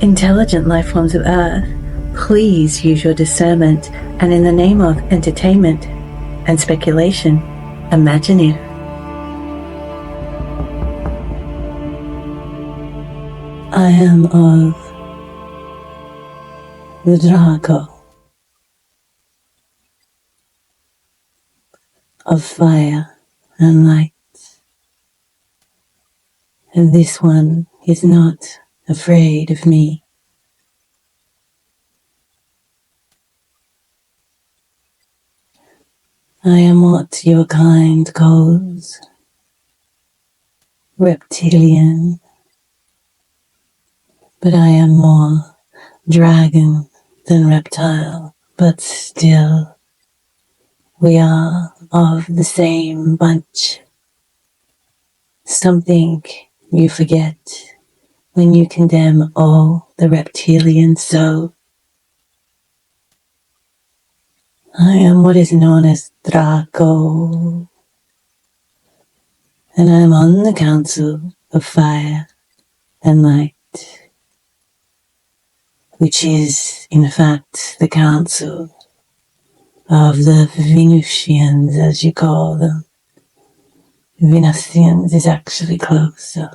Intelligent life forms of Earth, please use your discernment, and in the name of entertainment and speculation, imagine if I am of the Draco, of fire and light, and this one is not afraid of me. I am what your kind calls reptilian, but I am more dragon than reptile, but still we are of the same bunch. Something you forget when you condemn all the reptilians so. I am what is known as Draco, and I am on the Council of Fire and Light, which is in fact the council of the Venusians, as you call them. Venusians is actually closer.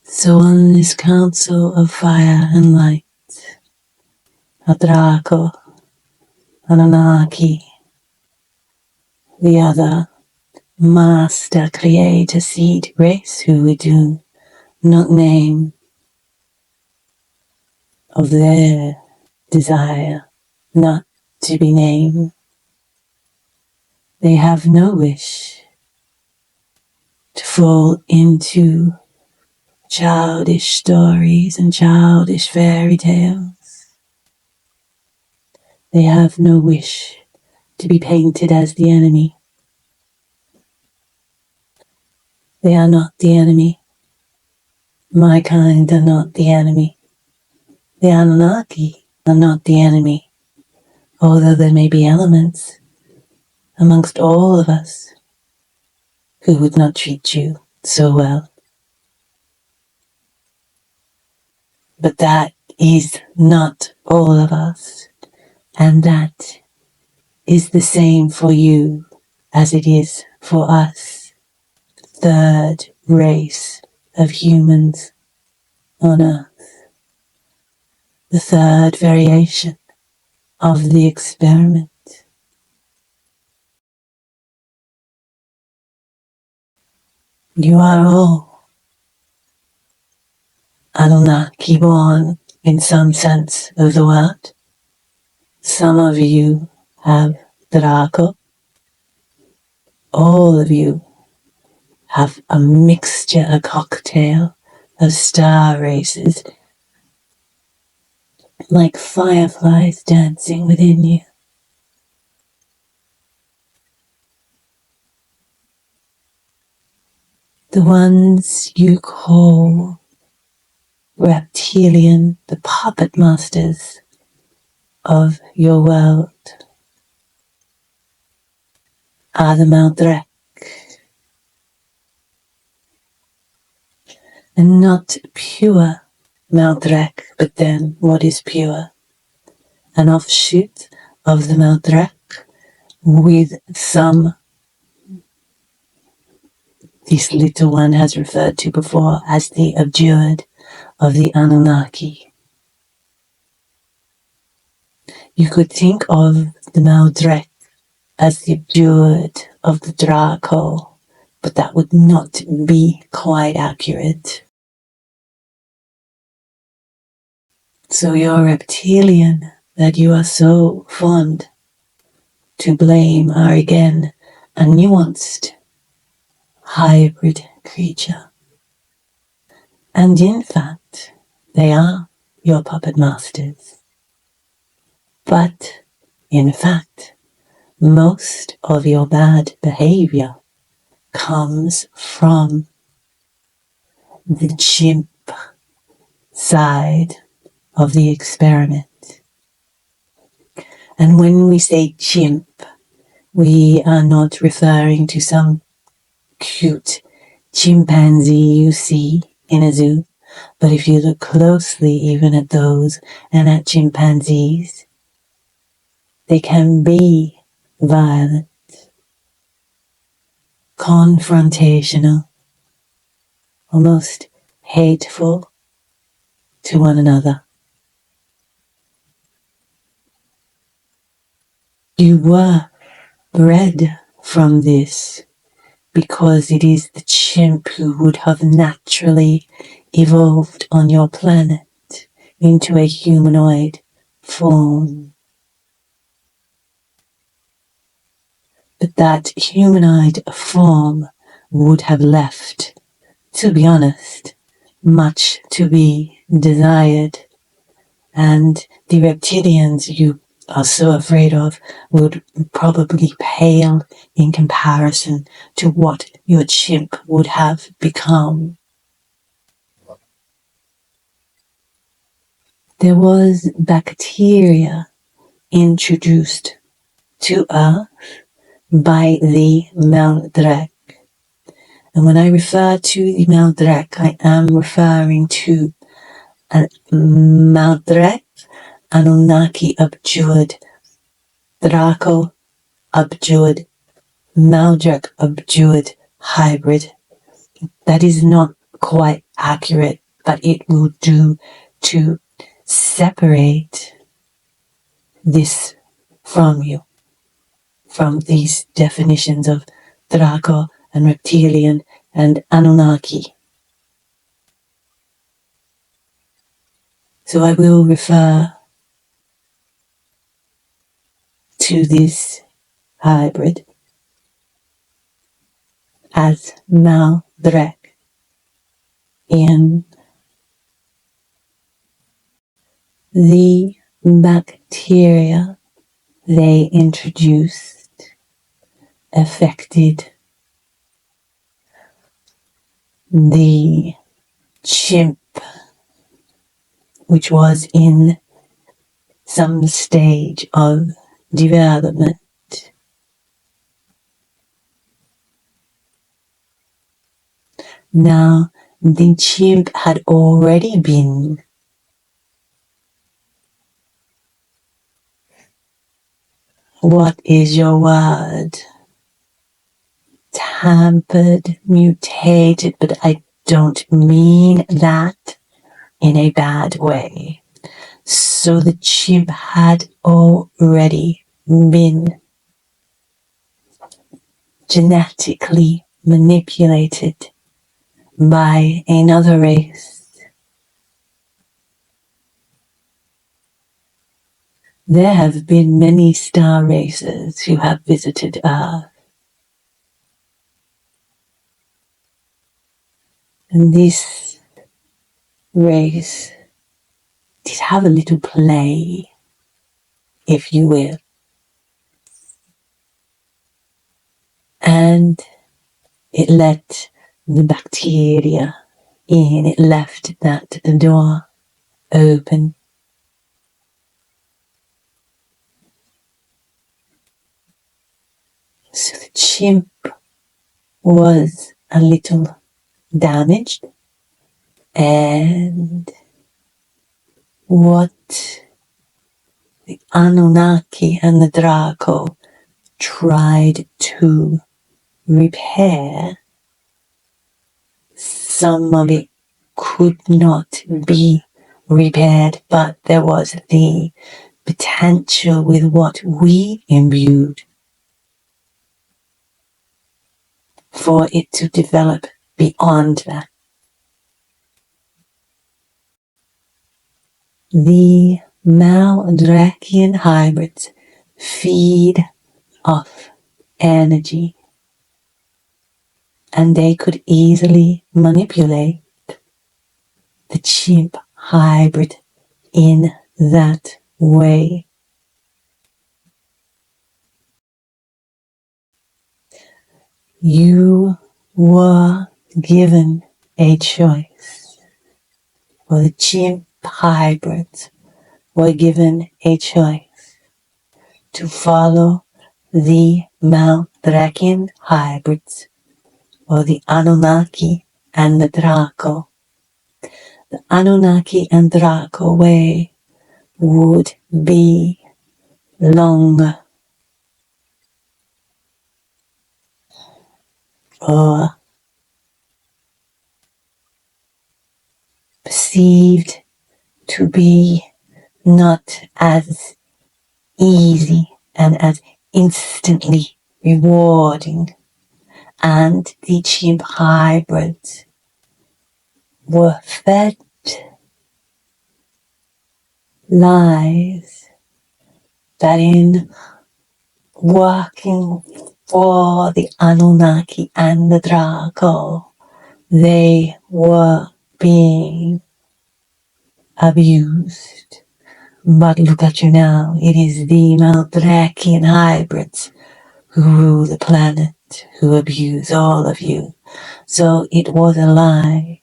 So on this Council of Fire and Light, a Draco, Anunnaki, the other master creator seed race who we do not name of their desire not to be named. They have no wish to fall into childish stories and childish fairy tales. They have no wish to be painted as the enemy. They are not the enemy. My kind are not the enemy. The Anunnaki are not the enemy, although there may be elements amongst all of us who would not treat you so well. But that is not all of us, and that is the same for you as it is for us, third race of humans on Earth, the third variation of the experiment. You are all Anunnaki born in some sense of the word. Some of you have Draco. All of you have a mixture, a cocktail of star races, like fireflies dancing within you. The ones you call reptilian, the puppet masters of your world, are the Maldrek, and not pure Maldrek, but then what is pure? An offshoot of the Maldrek with some, this little one has referred to before as the abjured of the Anunnaki. You could think of the Maldrek as the abjured of the Draco, but that would not be quite accurate. So your reptilian that you are so fond to blame are again a nuanced hybrid creature. And in fact, they are your puppet masters. But in fact, most of your bad behavior comes from the chimp side of the experiment. And when we say chimp, we are not referring to some cute chimpanzee you see in a zoo, but if you look closely even at those and at chimpanzees, they can be violent, confrontational, almost hateful to one another. You were bred from this because it is the chimp who would have naturally evolved on your planet into a humanoid form. But that humanoid form would have left, to be honest, much to be desired, and the reptilians you are so afraid of would probably pale in comparison to what your chimp would have become. There was bacteria introduced to Earth by the Meldrake. And when I refer to the Meldrake, I am referring to a Meldrake Anunnaki abjured, Draco abjured, Meldrake abjured hybrid. That is not quite accurate, but it will do to separate this from you, from these definitions of Draco and reptilian and Anunnaki. So I will refer to this hybrid as Maldrake in the bacteria they introduced affected the chimp, which was in some stage of development. Now, the chimp had already been what is your word? Tampered, mutated, but I don't mean that in a bad way. So the chimp had already been genetically manipulated by another race. There have been many star races who have visited Earth. And this race did have a little play, if you will. And it let the bacteria in. It left that door open. So the chimp was a little damaged, and what the Anunnaki and the Draco tried to repair, some of it could not be repaired, but there was the potential with what we imbued for it to develop beyond that. The Maldrakian hybrids feed off energy, and they could easily manipulate the chimp hybrid in that way. You were given a choice, or the chimp hybrids were given a choice to follow the Maldrakian hybrids, or the Anunnaki and the Draco, the Anunnaki and Draco way would be longer, or perceived to be not as easy and as instantly rewarding, and the cheap hybrids were fed lies that in working for the Anunnaki and the Draco, they were being abused. But look at you now, it is the Maldrakian hybrids who rule the planet, who abuse all of you. So it was a lie.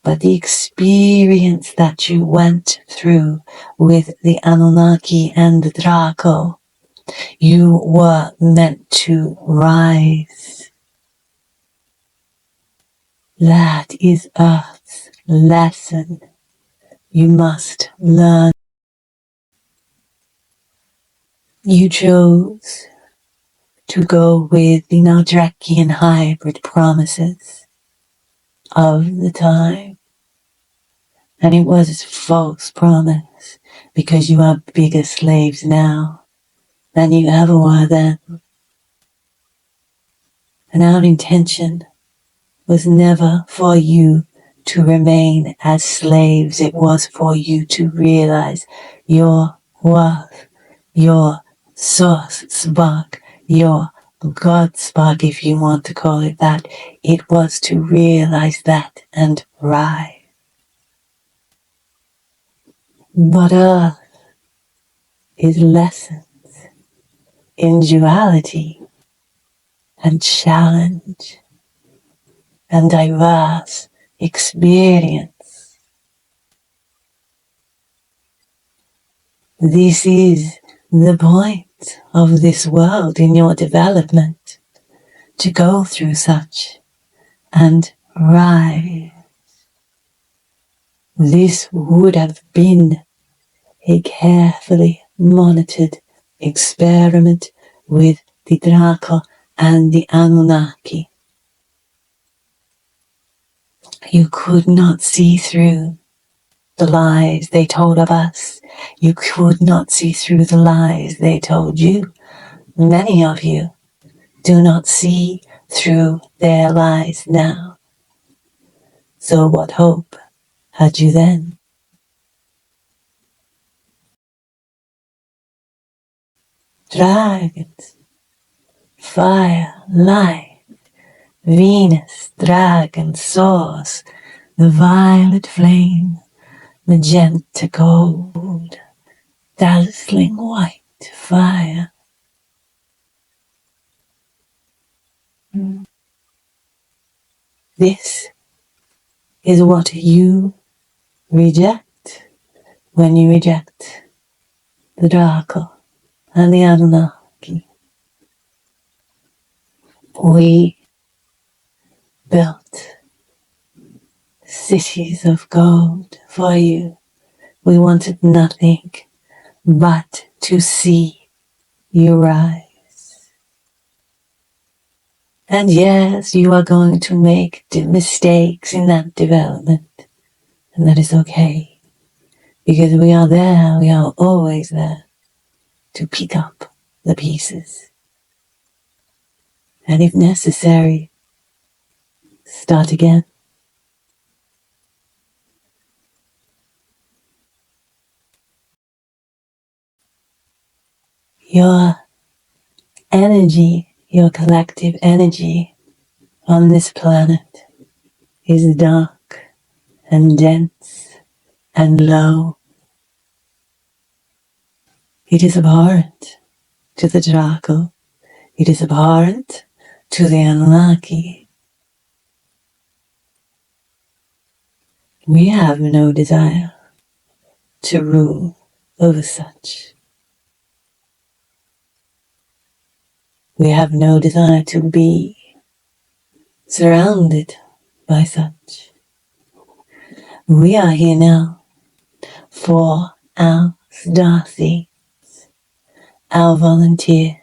But the experience that you went through with the Anunnaki and the Draco, you were meant to rise. That is Earth's lesson. You must learn. You chose to go with the Maldrakian hybrid promises of the time. And it was a false promise, because you are bigger slaves now than you ever were then. And our intention was never for you to remain as slaves. It was for you to realize your worth, your source spark, your God spark, if you want to call it that. It was to realize that and rise. But Earth is lessons in duality and challenge and diverse experience. This is the point of this world in your development, to go through such and rise. This would have been a carefully monitored experiment with the Draco and the Anunnaki. You could not see through the lies they told of us. You could not see through the lies they told you. Many of you do not see through their lies now. So what hope had you then? Dragons, fire, light, Venus, dragon, source, the violet flame, magenta gold, dazzling white fire. This is what you reject when you reject the Draco and the Anunnaki. We built cities of gold for you. We wanted nothing but to see you rise. And yes, you are going to make mistakes in that development, and that is okay, because we are there, we are always there to pick up the pieces. And if necessary, start again. Your energy, your collective energy on this planet is dark and dense and low. It is abhorrent to the Draco. It is abhorrent to the Anunnaki. We have no desire to rule over such. We have no desire to be surrounded by such. We are here now for our Darcy, our volunteer,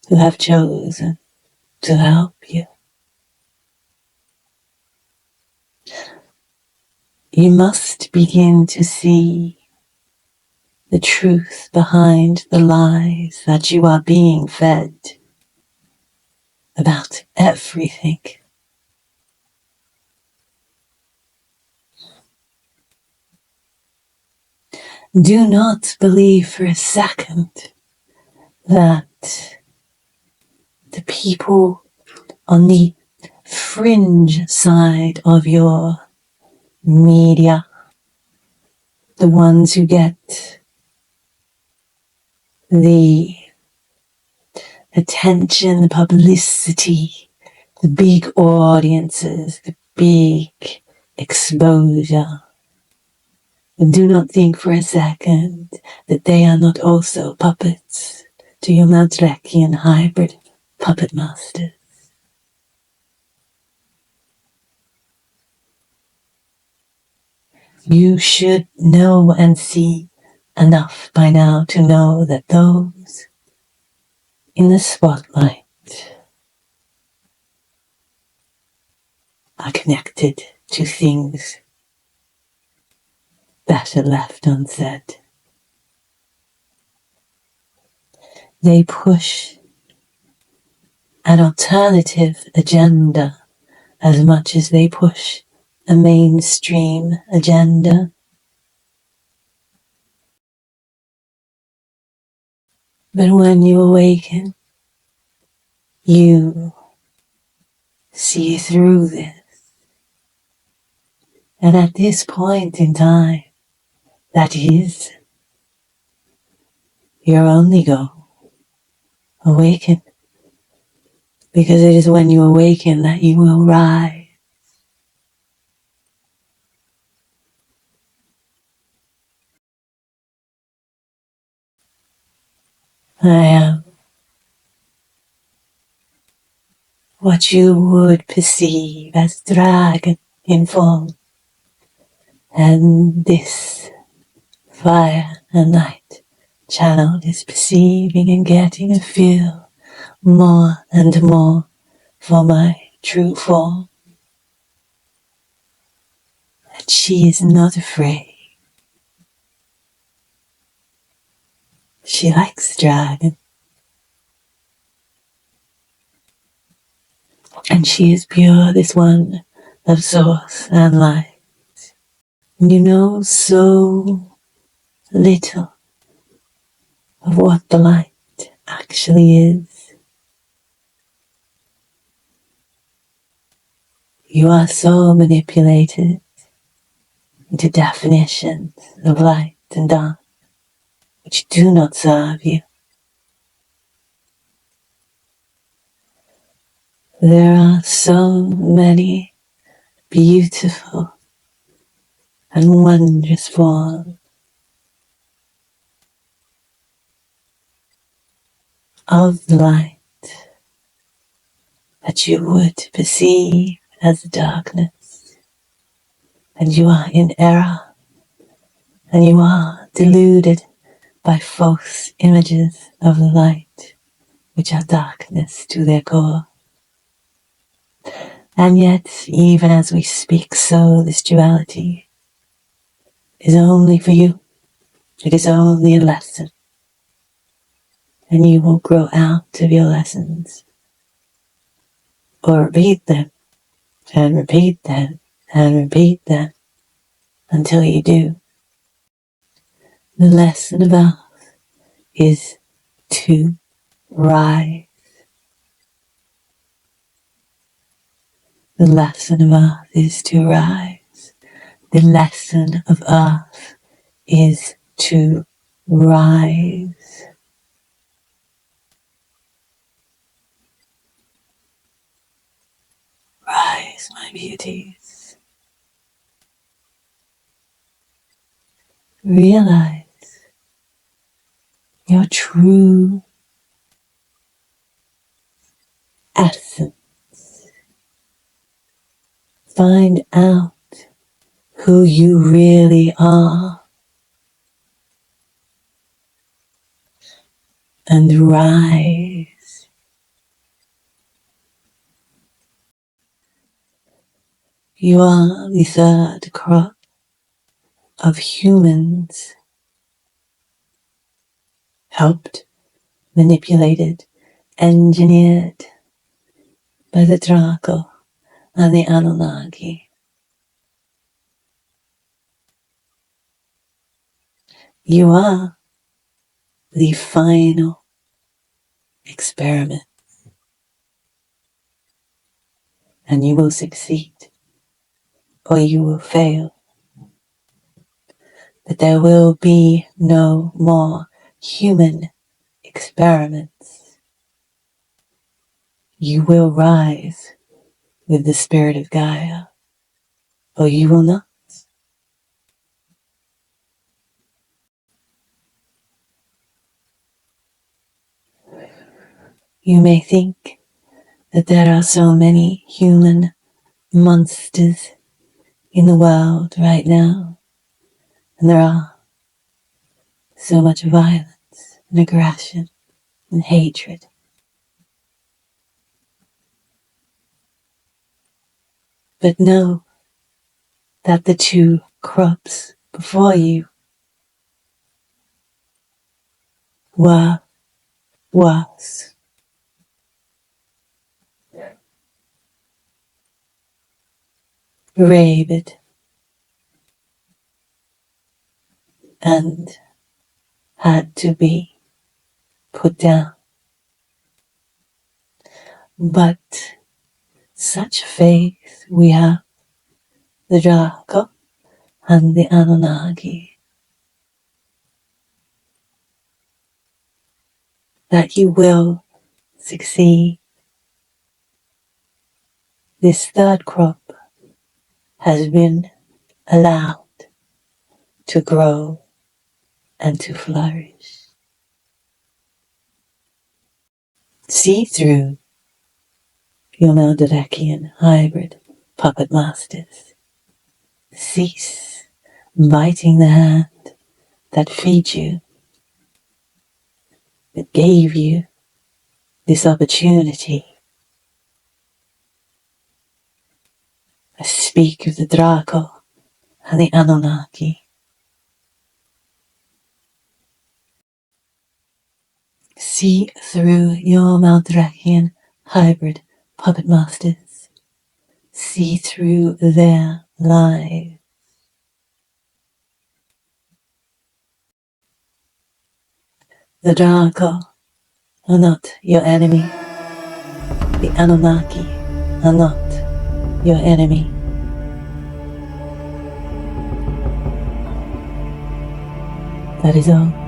who have chosen to help you. You must begin to see the truth behind the lies that you are being fed about everything. Do not believe for a second that the people on the fringe side of your media, the ones who get the attention, the publicity, the big audiences, the big exposure. Do not think for a second that they are not also puppets to your Maldrakian hybrid puppet masters. You should know and see enough by now to know that those in the spotlight are connected to things better left unsaid. They push an alternative agenda as much as they push a mainstream agenda. But when you awaken, you see through this. And at this point in time, that is your only goal. Awaken. Because it is when you awaken that you will rise. I am what you would perceive as dragon in form. And this fire and light channel is perceiving and getting a feel more and more for my true form. That she is not afraid. She likes the dragon. And she is pure, this one of source and light. You know so little of what the light actually is. You are so manipulated into definitions of light and dark which do not serve you. There are so many beautiful and wondrous forms of the light that you would perceive as darkness. And you are in error, and you are deluded by false images of the light, which are darkness to their core. And yet, even as we speak so, this duality is only for you. It is only a lesson. And you will grow out of your lessons. Or repeat them, and repeat them, and repeat them, until you do. The lesson of earth is to rise. The lesson of earth is to rise. The lesson of earth is to rise. Rise, my beauties. Realize your true essence. Find out who you really are and rise. You are the third crop of humans, helped, manipulated, engineered by the Draco and the Anunnaki. You are the final experiment, and you will succeed or you will fail. But there will be no more human experiments. You will rise with the spirit of Gaia, or you will not. You may think that there are so many human monsters in the world right now, and there are so much violence and aggression and hatred. But know that the two crops before you were worse. Rabid and had to be put down. But such faith we have, the Draco and the Anunnaki, that you will succeed. This third crop has been allowed to grow and to flourish. See through your Meldirekian hybrid puppet masters. Cease biting the hand that feeds you, that gave you this opportunity. I speak of the Draco and the Anunnaki. See through your Meldirekian hybrid puppet masters. See through their lies. The Draco are not your enemy. The Anunnaki are not your enemy. That is all.